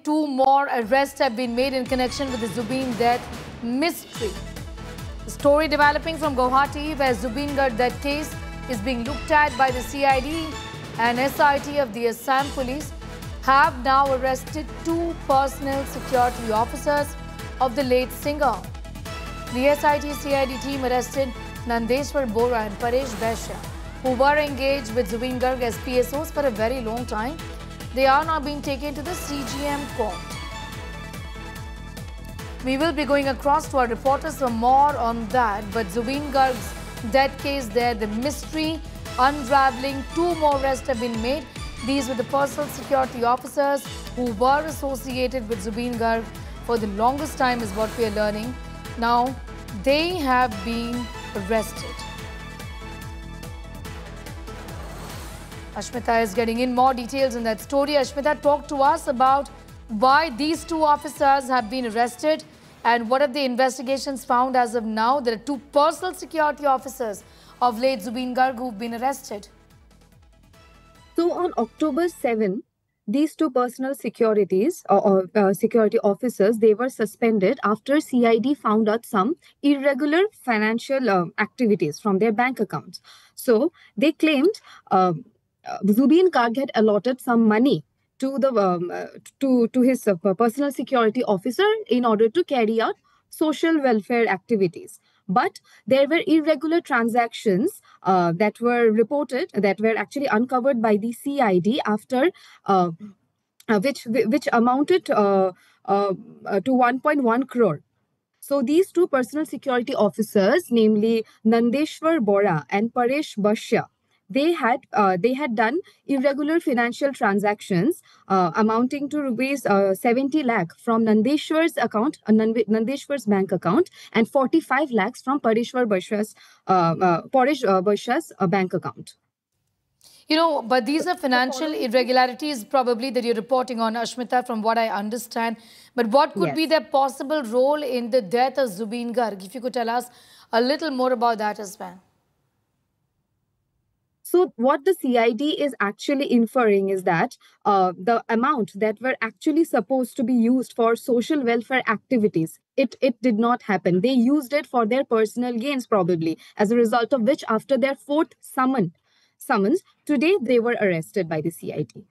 Two more arrests have been made in connection with the Zubeen death mystery. The story developing from Guwahati, where Zubeen Garg death case is being looked at by the CID and SIT of the Assam Police, have now arrested two personal security officers of the late singer. The SIT-CID team arrested Nandeshwar Bora and Paresh Vaishya, who were engaged with Zubeen Garg as PSOs for a very long time. They are now being taken to the CGM court. We will be going across to our reporters for more on that. But Zubeen Garg's death case there, the mystery unraveling. Two more arrests have been made. These were the personal security officers who were associated with Zubeen Garg for the longest time, is what we are learning. Now, they have been arrested. Ashmita is getting in more details in that story. Ashmita, talk to us about why these two officers have been arrested and what have the investigations found as of now. There are two personal security officers of late Zubeen Garg who've been arrested. So on October 7, these two personal security officers, they were suspended after CID found out some irregular financial activities from their bank accounts. So they claimed Zubeen Garg had allotted some money to his personal security officer in order to carry out social welfare activities. But there were irregular transactions that were reported, that were actually uncovered by the CID after which amounted to 1.1 crore. So these two personal security officers, namely Nandeshwar Bora and Paresh Vaishya, they had done irregular financial transactions amounting to rupees 70 lakh from Nandeshwar's account, Nandeshwar's bank account, and 45 lakhs from Paresh Vaishya's bank account. You know, but these are financial irregularities probably that you're reporting on, Ashmita, from what I understand. But what could be their possible role in the death of Zubeen Garg? If you could tell us a little more about that as well. So what the CID is actually inferring is that the amount that were actually supposed to be used for social welfare activities, it did not happen. They used it for their personal gains probably, as a result of which after their fourth summons, today they were arrested by the CID.